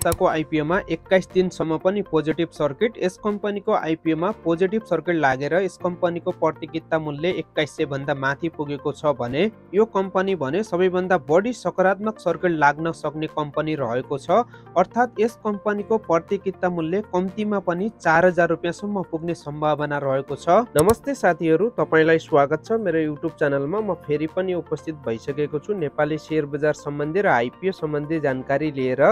संस्थाको आइपिओमा 21 दिनसम्म पनि पोजिटिभ सर्किट। यस कम्पनीको आइपिओमा पोजिटिभ सर्किट लागेर यस कम्पनीको प्रतिकिता मूल्य 2100 भन्दा माथि पुगेको छ भने यो कम्पनी भने सबैभन्दा बढी सकारात्मक सर्किट लाग्न सक्ने कम्पनी रहेको छ। अर्थात् यस कम्पनीको प्रतिकिता मूल्य कम्तीमा पनि 4000 रुपियाँसम्म पुग्ने सम्भावना रहेको छ। नमस्ते साथीहरू, तपाईलाई स्वागत छ मेरो युट्युब च्यानलमा। म फेरि पनि उपस्थित भइसकेको छु नेपाली शेयर बजार सम्बन्धी र आइपिओ सम्बन्धी जानकारी लिएर।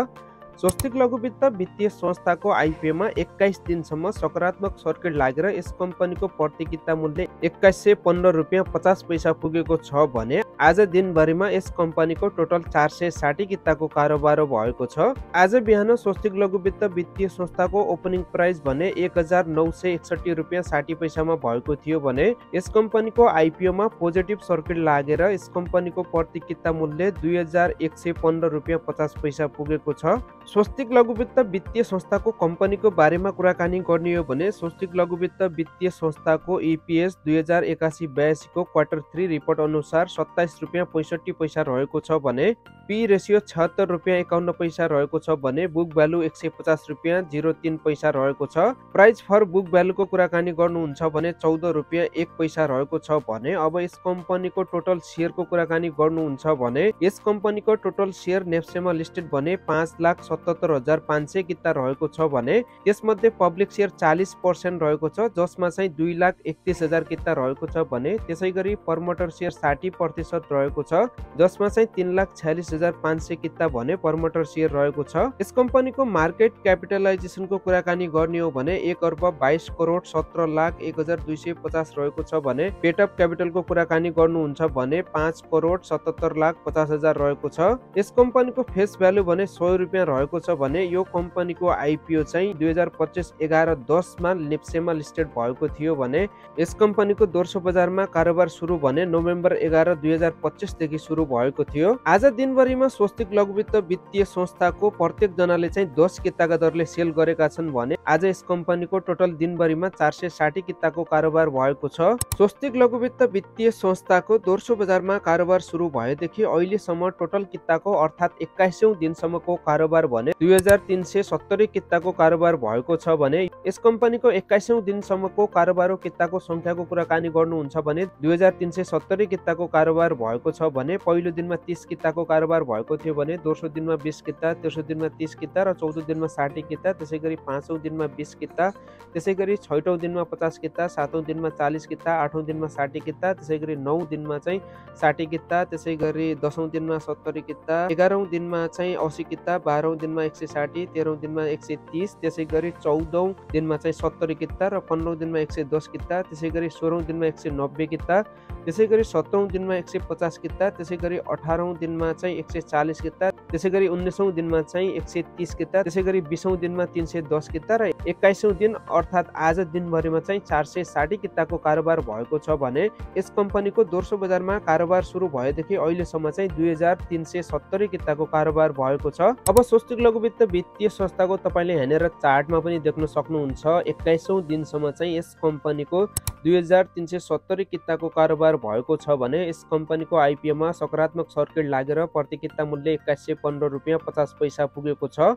स्वस्तिक लघुवित्त वित्तीय संस्थाको आइपिओमा 21 दिनसम्म सकारात्मक सर्किट लागेर यस कम्पनीको प्रतिकिता मूल्य 2115 रुपियाँ 50 पैसा पुगेको छ भने आज दिनभरिमा यस कम्पनीको टोटल 460 किताको कारोबार भएको छ। आज बिहान स्वस्तिक लघुवित्त वित्तीय संस्थाको ओपनिङ प्राइस भने 1961 रुपियाँ 60 पैसामा भएको थियो भने यस कम्पनीको आइपिओमा पोजिटिभ सर्किट लागेर यस कम्पनीको प्रतिकिता मूल्य 2115 रुपियाँ 50 पैसा पुगेको छ। स्वस्तिक लघुवित्त वित्तीय संस्थाको कम्पनीको बारेमा कुराकानी गर्ने हो भने स्वस्तिक लघुवित्त वित्तीय संस्थाको इपिएस 2081-82 को क्वार्टर 3 रिपोर्ट अनुसार 27 रुपियाँ 65 पैसा रहेको छ भने पी रेसियो 76 रुपियाँ 51 पैसा रहेको छ भने बुक भ्यालु 150 रुपियाँ 03 पैसा रहेको छ। प्राइस फर बुक भ्यालुको कुराकानी गर्नुहुन्छ भने 14 रुपियाँ 1 पैसा रहेको छ भने अब यस कम्पनीको टोटल शेयरको कुराकानी गर्नुहुन्छ भने यस कम्पनीको टोटल शेयर नेप्सेमा लिस्टेड भने 5,77,500 किता रहेको छ भने त्यसमध्ये पब्लिक शेयर 40% रहेको छ जसमा चाहिँ 2,31,000 किता रहेको छ भने त्यसैगरी प्रमोटर शेयर 60% रहेको छ जसमा चाहिँ 3,46,500 किता भने प्रमोटर शेयर रहेको छ। यस कम्पनीको मार्केट क्यापिटलाइजेसनको कुराकानी गर्ने हो भने 1 अर्ब 22 करोड 17,01,250 रहेको छ भने पेट अफ क्यापिटलको कुराकानी गर्नुहुन्छ भने 5 करोड 77,50,000 रहेको छ। यस कम्पनीको फेस भ्यालु भने 100 रुपियाँ रहेको छ भने यो कम्पनीको आइपिओ चाहिँ 2025-11-10 मा नेप्सेमा लिस्टेड भएको थियो भने यस कम्पनीको दोस्रो बजारमा कारोबार सुरु भने नोभेम्बर 11, 2025 देखि सुरु भएको थियो। आज दिनभरिमा स्वस्तिक लघुवित्त वित्तीय संस्थाको प्रत्येक जनाले चाहिँ 10 किताका दरले सेल गरेका छन् भने आज यस कम्पनीको टोटल दिनभरिमा 460 किताको कारोबार भएको छ। स्वस्तिक लघुवित्त वित्तीय संस्थाको दोस्रो बजारमा कारोबार सुरु भएदेखि अहिलेसम्म टोटल किताको अर्थात् 21औं दिनसम्मको कारोबार भने 2370 किताको कारोबार भएको छ भने यस कम्पनीको 21औं दिनसम्मको कारोबारको किताको संख्याको कुराकानी गर्नुहुन्छ भने 2370 किताको कारोबार भएको छ भने पहिलो दिनमा 30 किताको कारोबार भएको थियो भने दोस्रो दिनमा 20 किता, तेस्रो दिनमा 30 किता र चौथो दिनमा 60 किता, त्यसैगरी पाँचौं दिनमा 20 किता, त्यसैगरी छैटौं दिनमा 50 किता, सातौं दिनमा 40 किता, आठौं दिनमा 60 किता, त्यसैगरी 9 दिनमा चाहिँ 60 किता, त्यसैगरी 10औं दिनमा 70 किता, 11औं दिनमा चाहिँ 80 किता, 12औं दिनमा 160, 13औं दिनमा 130, त्यसैगरी 14औं दिनमा चाहिँ 70 किता र 15औं दिनमा 110 किता, त्यसैगरी 16औं दिनमा 190 किता, त्यसैगरी 17औं दिनमा 150 किता, त्यसैगरी 18औं दिनमा चाहिँ 140 किता, त्यसैगरी 19औं दिनमा चाहिँ 130 किता, त्यसैगरी 20औं दिनमा 310 किता र 21औं दिन अर्थात् आज दिनभरिमा चाहिँ 460 किताको कारोबार भएको छ भने यस कम्पनीको दोस्रो बजारमा कारोबार सुरु भएदेखि अहिलेसम्म चाहिँ 2370 किताको कारोबार भएको छ। अब स्वस्तिक लघुवित्त वित्तीय संस्थाको तपाईले हेरेर चार्टमा पनि देख्न सक्नुहुन्छ 21औं दिनसम्म चाहिँ यस कम्पनीको 2370 किताको कारोबार भएको छ भने यस कम्पनीको आइपिओमा सकारात्मक सर्किट लागेर प्रतिकिता मूल्य 2115 रुपियाँ 50 पैसा पुगेको छ।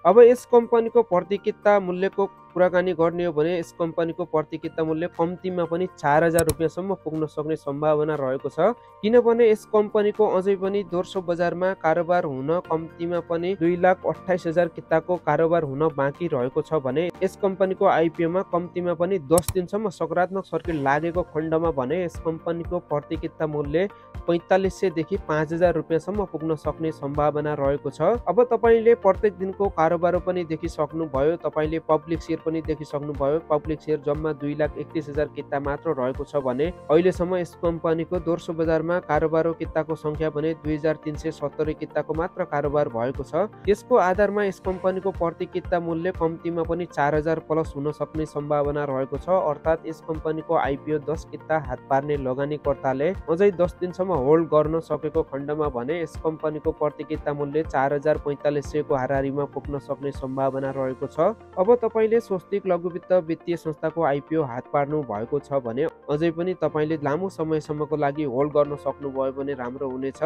अब यस कम्पनीको प्रतिकिता मूल्यको कुराकानी गर्ने हो भने यस कम्पनीको प्रतिकिता मूल्य कम्तीमा पनि 4000 रुपियाँसम्म पुग्न सक्ने सम्भावना रहेको छ किनभने यस कम्पनीको अझै पनि दोस्रो बजारमा कारोबार हुन कम्तीमा पनि 2,28,000 किताको कारोबार हुन बाँकी रहेको छ भने यस कम्पनीको आइपिओमा कम्तीमा पनि 10 दिनसम्म सकारात्मक सर्किट लागेको खण्डमा भने यस कम्पनीको प्रतिकिता मूल्य 4500 देखि 5000 रुपियाँसम्म पुग्न सक्ने सम्भावना रहेको छ। अब तपाईले प्रत्येक दिनको कारोबार पनि देखिसक्नु भयो, तपाईले पब्लिक शेयर पनि देखिसक्नु भयो। पब्लिक शेयर जम्मा 2,31,000 किता मात्र रहेको छ भने अहिलेसम्म यस कम्पनीको दोस्रो बजारमा कारोबारको किताको संख्या भने 2370 किताको मात्र कारोबार भएको छ। यसको आधारमा यस कम्पनीको प्रतिकिता मूल्य कम्तीमा पनि 4000 प्लस हुन सक्ने सम्भावना रहेको छ। अर्थात् यस कम्पनीको आइपिओ 10 किता हात पार्ने लगानीकर्ताले अझै 10 दिनसम्म होल्ड गर्न सकेको खण्डमा भने यस कम्पनीको प्रतिकिता मूल्य 4,4500 को हाराहारीमा पुग्न सक्ने सम्भावना रहेको छ। अब तपाईले स्वस्तिक लघुवित्त वित्तीय संस्थाको आइपिओ हात पार्नु भएको छ भने अझै पनि तपाईले लामो समयसम्मको लागि होल्ड गर्न सक्नुभयो भने राम्रो हुनेछ।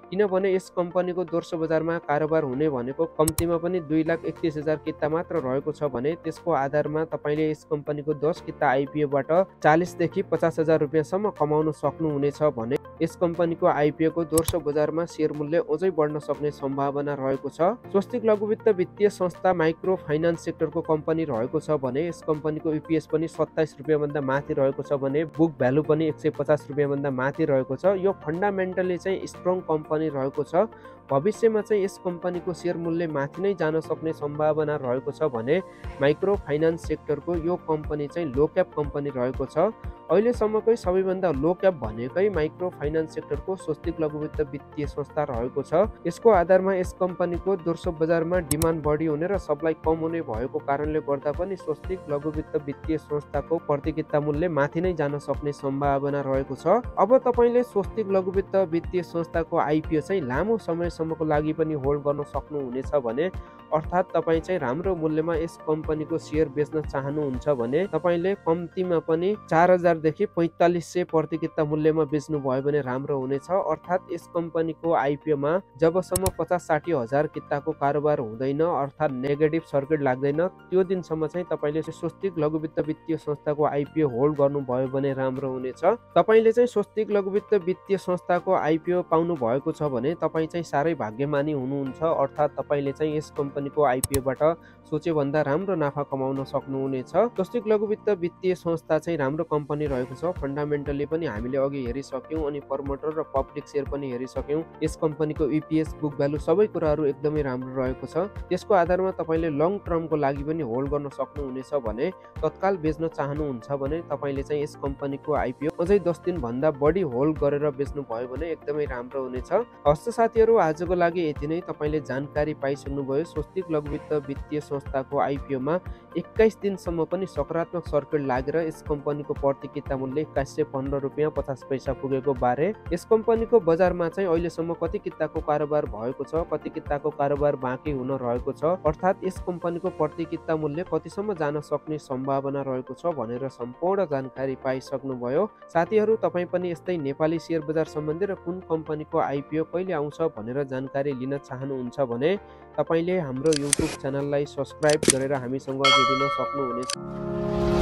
किनभने यस कम्पनीको दोस्रो बजारमा कारोबार हुने भनेको कम्तीमा पनि 2,31,000 किता मात्र रहेको छ भने त्यसको आधारमा तपाईले यस कम्पनीको 10 किता आइपिओबाट 40 देखि 50,000 रुपियाँसम्म कमाउन सक्नुहुनेछ भने यस कम्पनीको आइपिओको दोस्रो बजारमा शेयर मूल्य अझै बढ्न सक्ने सम्भावना रहेको छ। स्वस्तिक लघुवित्त वित्तीय संस्था माइक्रो फाइनान्स सेक्टरको कम्पनी रहेको छ भने यस कम्पनीको इपिएस पनि 27 रुपियाँ भन्दा माथि रहेको छ भने बुक भ्यालु पनि 150 रुपियाँ भन्दा माथि रहेको छ। यो फन्डामेन्टली चाहिँ स्ट्रङ कम्पनी रहेको छ। भविष्यमा चाहिँ यस कम्पनीको शेयर मूल्य माथि नै जान सक्ने सम्भावना रहेको छ भने माइक्रो फाइनान्स सेक्टरको यो कम्पनी चाहिँ लो क्याप कम्पनी रहेको छ। अहिलेसम्मकै सबैभन्दा लो क्याप भनेकै माइक्रो फाइनान्स सेक्टरको स्वस्तिक लघुवित्त वित्तीय संस्था रहेको छ। यसको आधारमा यस कम्पनीको दोस्रो बजारमा डिमान्ड बढी हुने र सप्लाई कम हुने भएको कारणले गर्दा पनि स्वस्तिक लघुवित्त वित्तीय संस्थाको प्रतिकिता मूल्य माथि नै जान सक्ने सम्भावना रहेको छ। अब तपाईले स्वस्तिक लघुवित्त वित्तीय संस्थाको आइपिओ चाहिँ लामो समयसम्मको लागि पनि होल्ड गर्न सक्नुहुनेछ भने अर्थात् तपाईँ चाहिँ राम्रो मूल्यमा यस कम्पनीको सेयर बेच्न चाहनुहुन्छ भने तपाईले कम्तीमा पनि 4,000 देखि 4,500 प्रतिकिता मूल्यमा बेच्नु भयो भने राम्रो हुनेछ। अर्थात् यस कम्पनीको आइपिओमा जबसम्म 50-60 हजार किताको कारोबार हुँदैन अर्थात् नेगेटिभ सर्किट लाग्दैन त्यो दिनसम्म चाहिँ तपाईले स्वस्तिक लघुवित्त वित्तीय संस्थाको आइपिओ होल्ड गर्नुभयो भने राम्रो हुनेछ। तपाईले चाहिँ स्वस्तिक लघुवित्त वित्तीय संस्थाको आइपिओ पाउनु भएको छ भने तपाईँ चाहिँ साह्रै भाग्यमानी हुनुहुन्छ। अर्थात् तपाईले चाहिँ यस कम्पनीको आइपिओबाट सोचे भन्दा राम्रो नाफा कमाउन सक्नुहुनेछ। स्वस्तिक लघुवित्त वित्तीय संस्था चाहिँ राम्रो कम्पनी रहेको छ। फन्डामेन्टली पनि हामीले अघि हेरिसक्यौँ अनि प्रमोटर र पब्लिक सेयर पनि हेरिसक्यौँ। यस कम्पनीको इपिएस बुक भ्यालु सबै कुराहरू एकदमै राम्रो रहेको छ। त्यसको आधारमा तपाईले लङ टर्मको लागि पनि होल्ड गर्न सक्नुहुनेछ भने तत्काल बेच्न चाहनुहुन्छ भने तपाईले चाहिँ यस कम्पनीको आइपिओ अझै 10 दिन भन्दा बढी होल्ड गरेर बेच्नु भयो भने एकदमै राम्रो हुनेछ। हस्त साथीहरू आजको लागि यति नै। तपाईले जानकारी पाइसक्नुभयो स्वस्तिक लघुवित्त वित्तीय संस्थाको आइपिओमा 21 दिनसम्म पनि सकारात्मक सर्किट लागेर यस कम्पनीको प्रतिकिता मूल्य 2115 रुपियाँ 50 पैसा पुगेको बारे। यस कम्पनीको बजारमा चाहिँ अहिलेसम्म कति किताको कारोबार भएको छ, कति किताको कारोबार बाँकी हुन रहेको छ, अर्थात् यस कम्पनीको प्रतिकिता मूल्य कतिसम्म जान सक्ने सम्भावना रहेको छ भनेर सम्पूर्ण जानकारी पाइसक्नुभयो। साथीहरू तपाईँ पनि यस्तै नेपाली शेयर बजार सम्बन्धी र कुन कम्पनीको आइपिओ कहिले आउँछ भनेर जानकारी लिन चाहनुहुन्छ भने तपाईले हाम्रो युट्युब च्यानललाई सब्स्क्राइब गरेर हामीसँग जोडिन सक्नुहुनेछ।